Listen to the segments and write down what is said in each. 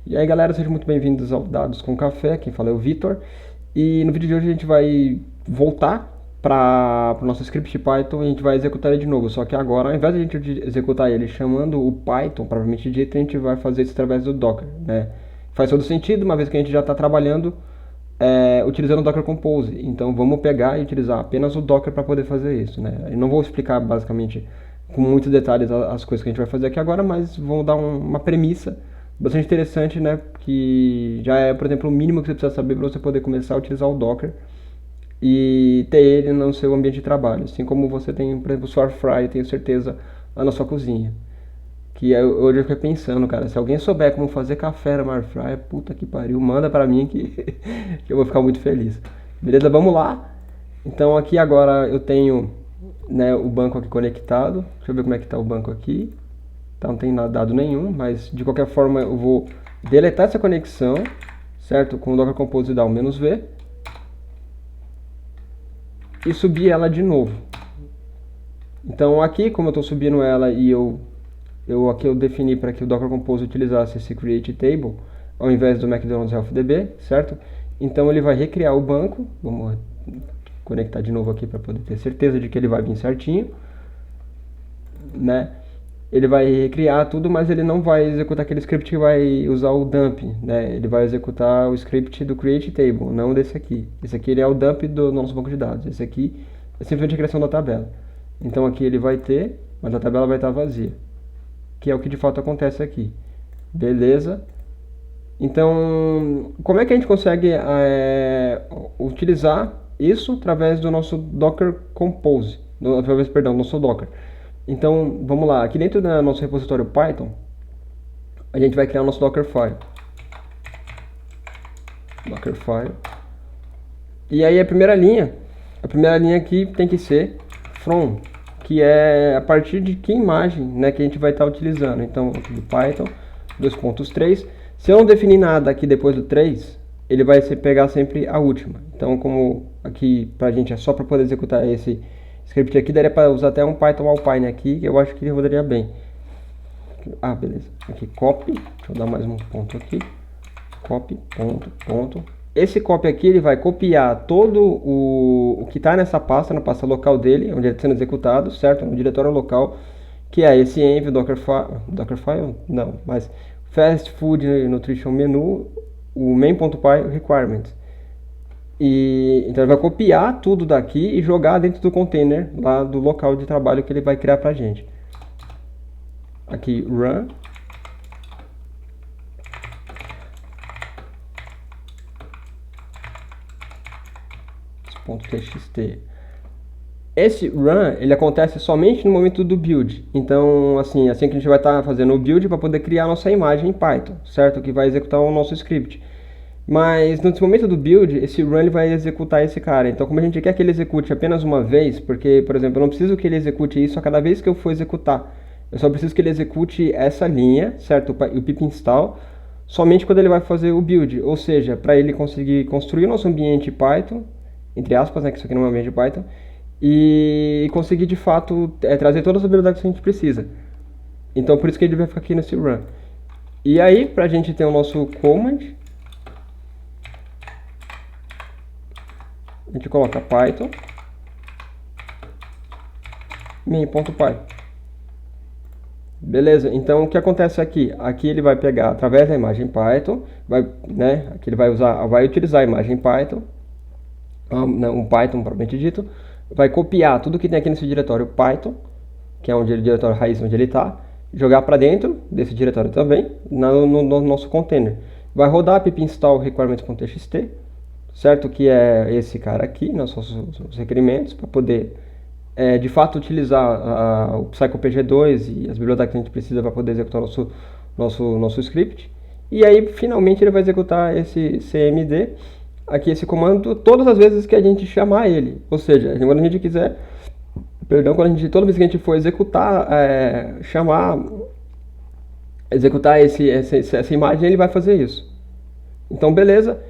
E aí galera, sejam muito bem-vindos ao Dados com Café, quem fala é o Vitor. E no vídeo de hoje a gente vai voltar para o nosso script Python e a gente vai executar ele de novo. Só que agora, ao invés de a gente executar ele chamando o Python, propriamente dito, a gente vai fazer isso através do Docker, né? Faz todo sentido, uma vez que a gente já está trabalhando utilizando o Docker Compose. Então vamos pegar e utilizar apenas o Docker para poder fazer isso, né? Eu não vou explicar basicamente com muitos detalhes as coisas que a gente vai fazer aqui agora, mas vou dar uma premissa bastante interessante, né? Que já é, por exemplo, o mínimo que você precisa saber para você poder começar a utilizar o Docker e ter ele no seu ambiente de trabalho. Assim como você tem, por exemplo, o Sourfry, tenho certeza, lá na sua cozinha. Que hoje eu fiquei pensando, cara, se alguém souber como fazer café na Airfryer, puta que pariu, manda pra mim que, que eu vou ficar muito feliz. Beleza, vamos lá. Então aqui agora eu tenho, né, o banco aqui conectado. Deixa eu ver como é que tá o banco aqui. Tá, não tem dado nenhum, mas de qualquer forma eu vou deletar essa conexão, certo? Com o Docker Compose dar o "-v" e subir ela de novo. Então aqui, como eu estou subindo ela e aqui eu defini para que o Docker Compose utilizasse esse create table ao invés do McDonald's HealthDB, certo? Então ele vai recriar o banco. Vamos conectar de novo aqui para poder ter certeza de que ele vai vir certinho, né? Ele vai recriar tudo, mas ele não vai executar aquele script que vai usar o dump, né? Ele vai executar o script do create table, não desse aqui. Esse aqui ele é o dump do nosso banco de dados. Esse aqui é simplesmente a criação da tabela. Então aqui ele vai ter, mas a tabela vai estar vazia, que é o que de fato acontece aqui. Beleza? Então, como é que a gente consegue utilizar isso através do nosso Docker Compose, através, perdão, do nosso Docker? Então, vamos lá. Aqui dentro do nosso repositório Python, a gente vai criar o nosso Dockerfile. Dockerfile. E aí a primeira linha aqui tem que ser from, que é a partir de que imagem, né, que a gente vai estar utilizando. Então, aqui do Python 2.3. Se eu não definir nada aqui depois do 3, ele vai pegar sempre a última. Então, como aqui pra gente é só para poder executar esse script aqui, daria para usar até um Python Alpine aqui, que eu acho que ele rodaria bem. Ah, beleza. Aqui, copy. Deixa eu dar mais um ponto aqui. Copy, ponto. Esse copy aqui, ele vai copiar todo o que está nessa pasta, na pasta local dele, onde ele está sendo executado, certo? No diretório local, que é esse env Dockerfile, não, mas Fast Food Nutrition Menu, o main.py requirements. E então ele vai copiar tudo daqui e jogar dentro do container lá do local de trabalho que ele vai criar pra gente. Aqui, run. .txt. Esse run, ele acontece somente no momento do build. Então, assim que a gente vai estar fazendo o build para poder criar a nossa imagem em Python, certo? Que vai executar o nosso script. Mas nesse momento do build, esse run ele vai executar esse cara. Então, como a gente quer que ele execute apenas uma vez, porque, por exemplo, eu não preciso que ele execute isso a cada vez que eu for executar. Eu só preciso que ele execute essa linha, certo? O pip install, somente quando ele vai fazer o build. Ou seja, para ele conseguir construir o nosso ambiente Python, entre aspas, né, que isso aqui não é um ambiente Python, e conseguir de fato trazer todas as habilidades que a gente precisa. Então, por isso que ele vai ficar aqui nesse run. E aí, para a gente ter o nosso command, a gente coloca Python main.py. Beleza, então o que acontece aqui? Aqui ele vai pegar através da imagem Python, aqui ele vai utilizar a imagem Python, um Python propriamente dito, vai copiar tudo que tem aqui nesse diretório Python, que é onde o diretório raiz onde ele está, jogar para dentro desse diretório também, no nosso container. Vai rodar pip install requirements.txt, certo? Que é esse cara aqui, os requerimentos, para poder de fato utilizar o PsychoPG2 e as bibliotecas que a gente precisa para poder executar nosso script. E aí, finalmente, ele vai executar esse cmd, aqui esse comando, todas as vezes que a gente chamar ele. Ou seja, quando a gente quiser, toda vez que a gente for executar, executar essa imagem, ele vai fazer isso. Então, beleza.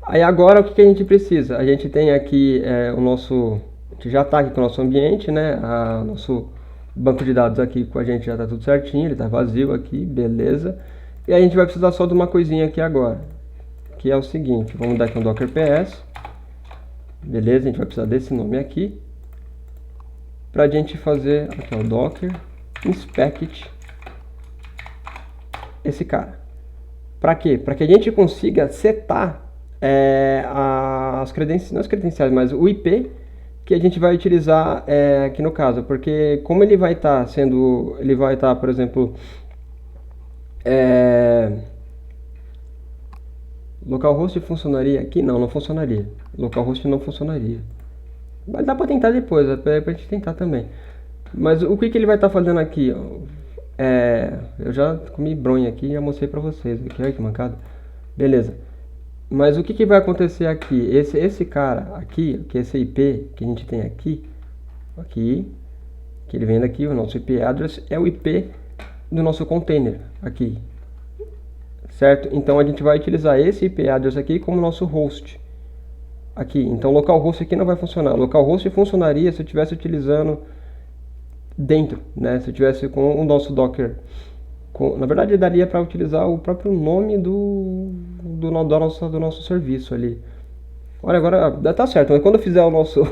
Aí agora o que a gente precisa? A gente tem aqui a gente já está aqui com o nosso ambiente, né? Nosso banco de dados aqui com a gente já está tudo certinho, ele está vazio aqui, beleza. E aí a gente vai precisar só de uma coisinha aqui agora, que é o seguinte, vamos dar aqui um docker ps, beleza, a gente vai precisar desse nome aqui, pra gente fazer, aqui o docker inspect esse cara. Para quê? Para que a gente consiga setar as credenciais, não as credenciais, mas o IP que a gente vai utilizar aqui no caso, porque como ele vai estar sendo, ele vai estar, por exemplo, localhost funcionaria aqui? Não, não funcionaria. Localhost não funcionaria. Mas dá para tentar depois, é pra gente tentar também. Mas o que ele vai estar fazendo aqui? Eu já comi bronha aqui e já mostrei para vocês. Olha que mancada. Beleza. Mas o que vai acontecer aqui? Esse cara aqui, que esse IP que a gente tem aqui, que ele vem daqui, o nosso IP address é o IP do nosso container aqui, certo? Então a gente vai utilizar esse IP address aqui como nosso host aqui. Então localhost aqui não vai funcionar. Localhost funcionaria se eu estivesse utilizando dentro, né? Se eu tivesse com o nosso Docker. Na verdade, daria para utilizar o próprio nome do nosso serviço ali. Olha, agora tá certo, mas quando eu fizer o nosso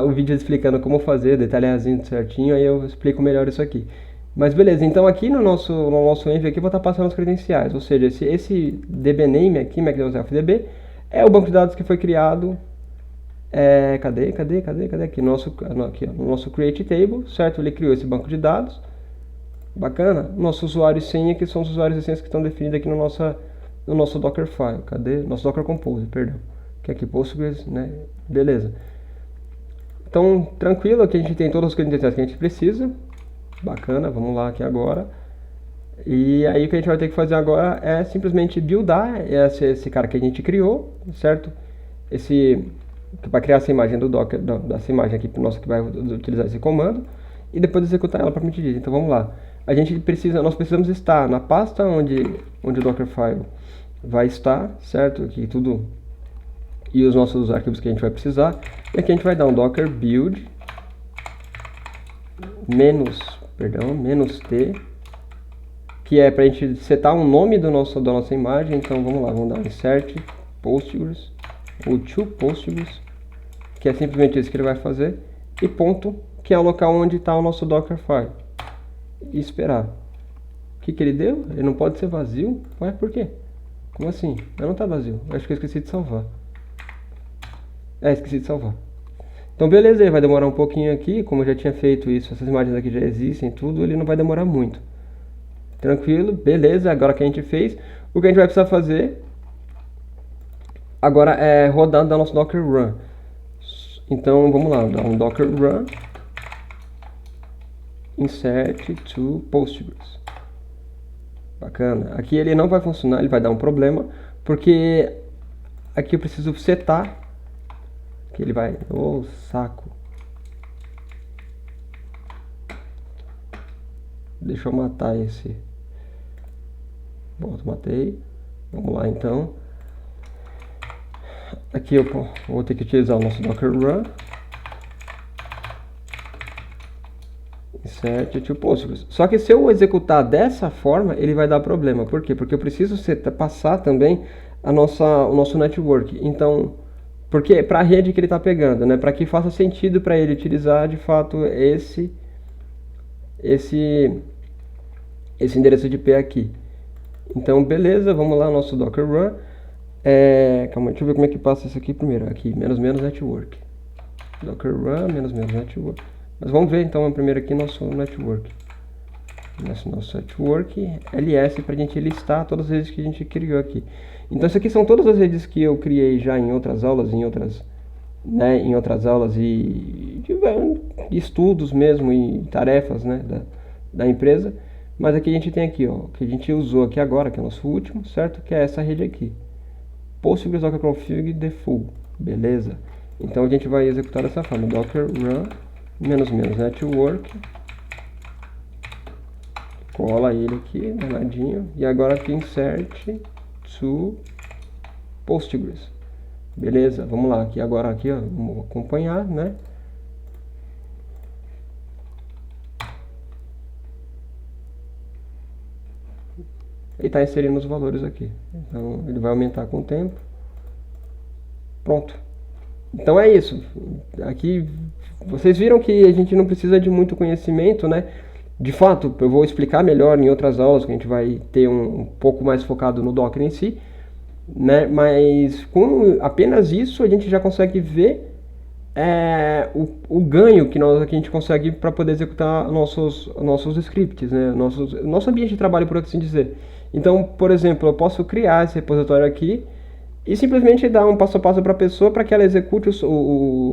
o vídeo explicando como fazer, detalhadinho certinho, aí eu explico melhor isso aqui. Mas beleza, então aqui no nosso env aqui eu vou estar passando as credenciais, ou seja, esse dbname aqui, McDonald's FDB, é o banco de dados que foi criado. Cadê? Aqui no nosso create table, certo? Ele criou esse banco de dados. Bacana. Nosso usuário e senha, que são os usuários e senhas que estão definidos aqui no nosso Dockerfile. Cadê? Nosso Docker Compose, perdão. Que é aqui Postgres, né? Beleza. Então, tranquilo, aqui a gente tem todas as credenciais que a gente precisa. Bacana, vamos lá aqui agora. E aí o que a gente vai ter que fazer agora é simplesmente buildar esse cara que a gente criou, certo? Para criar essa imagem do Docker, dessa imagem aqui nossa que vai utilizar esse comando e depois executar ela propriamente dita. Então vamos lá. Nós precisamos estar na pasta onde o Dockerfile vai estar, certo? Aqui tudo e os nossos arquivos que a gente vai precisar. E aqui a gente vai dar um docker build menos t, que é para a gente setar um nome da nossa imagem. Então vamos lá, vamos dar um insert Postgres ou to Postgres, que é simplesmente isso que ele vai fazer, e ponto, que é o local onde está o nosso Dockerfile, e esperar. O que ele deu? Ele não pode ser vazio? Ué, por quê? Como assim? Ele não está vazio. Acho que eu esqueci de salvar. Esqueci de salvar. Então beleza, ele vai demorar um pouquinho aqui, como eu já tinha feito isso, essas imagens aqui já existem, tudo, ele não vai demorar muito. Tranquilo, beleza, agora que a gente fez, o que a gente vai precisar fazer agora é rodar da nosso Docker Run. Então vamos lá, dar um Docker Run insert to Postgres. Bacana. Aqui ele não vai funcionar, ele vai dar um problema, porque aqui eu preciso setar, que ele vai... Ô, saco. Deixa eu matar esse. Pronto, matei. Vamos lá então. Aqui eu vou ter que utilizar o nosso Docker Run insert to Postgres. Só que se eu executar dessa forma, ele vai dar problema. Por quê? Porque eu preciso passar também o nosso network. Então, porque para a rede que ele está pegando, né? Para que faça sentido para ele utilizar de fato esse endereço de IP aqui. Então, beleza, vamos lá, nosso Docker Run. Calma, deixa eu ver como é que passa isso aqui primeiro. Aqui, network. Docker Run, network. Mas vamos ver então primeiro aqui nosso network. Nosso network ls para a gente listar todas as redes que a gente criou aqui. Então, isso aqui são todas as redes que eu criei já em outras aulas, em outras aulas e estudos mesmo e tarefas, né, da empresa. Mas aqui a gente tem aqui, ó, que a gente usou aqui agora, que é o nosso último, certo? Que é essa rede aqui. Postgres docker config default, beleza? Então a gente vai executar dessa forma, docker run network, cola ele aqui, danadinho, e agora aqui insert to Postgres, beleza? Vamos lá, aqui agora aqui, ó, vamos acompanhar, né? e está inserindo os valores aqui. Então ele vai aumentar com o tempo. Pronto. Então é isso. Aqui vocês viram que a gente não precisa de muito conhecimento, né? De fato, eu vou explicar melhor em outras aulas, que a gente vai ter um pouco mais focado no Docker em si, né? Mas com apenas isso a gente já consegue ver o ganho que a gente consegue para poder executar nossos scripts, né? Nosso ambiente de trabalho, por assim dizer. Então, por exemplo, eu posso criar esse repositório aqui e simplesmente dar um passo a passo para a pessoa para que ela execute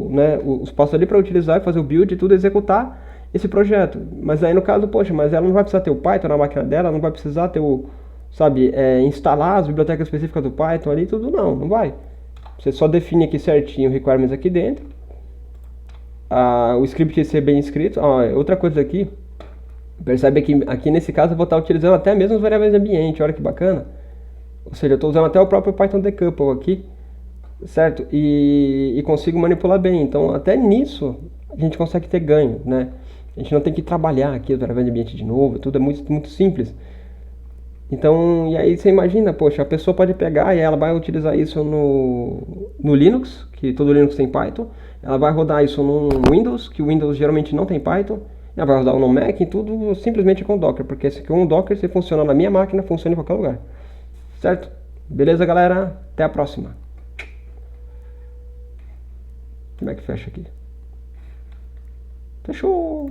né, os passos ali para utilizar, fazer o build e tudo, executar esse projeto. Mas aí no caso, poxa, mas ela não vai precisar ter o Python na máquina dela, não vai precisar ter sabe, instalar as bibliotecas específicas do Python ali, tudo não vai. Você só define aqui certinho o requirements aqui dentro, o script ser bem escrito. Outra coisa aqui, percebe que aqui nesse caso eu vou estar utilizando até mesmo as variáveis de ambiente, olha que bacana. Ou seja, eu estou usando até o próprio Python decouple aqui, certo? E consigo manipular bem. Então, até nisso, a gente consegue ter ganho, né? A gente não tem que trabalhar aqui as variáveis de ambiente de novo, tudo é muito, muito simples. Então, e aí você imagina, poxa, a pessoa pode pegar e ela vai utilizar isso no Linux, que todo Linux tem Python. Ela vai rodar isso no Windows, que o Windows geralmente não tem Python. Ela vai rodar no Mac e tudo simplesmente com Docker, porque com o Docker, se funcionar na minha máquina, funciona em qualquer lugar. Certo? Beleza, galera? Até a próxima. Como é que fecha aqui? Fechou!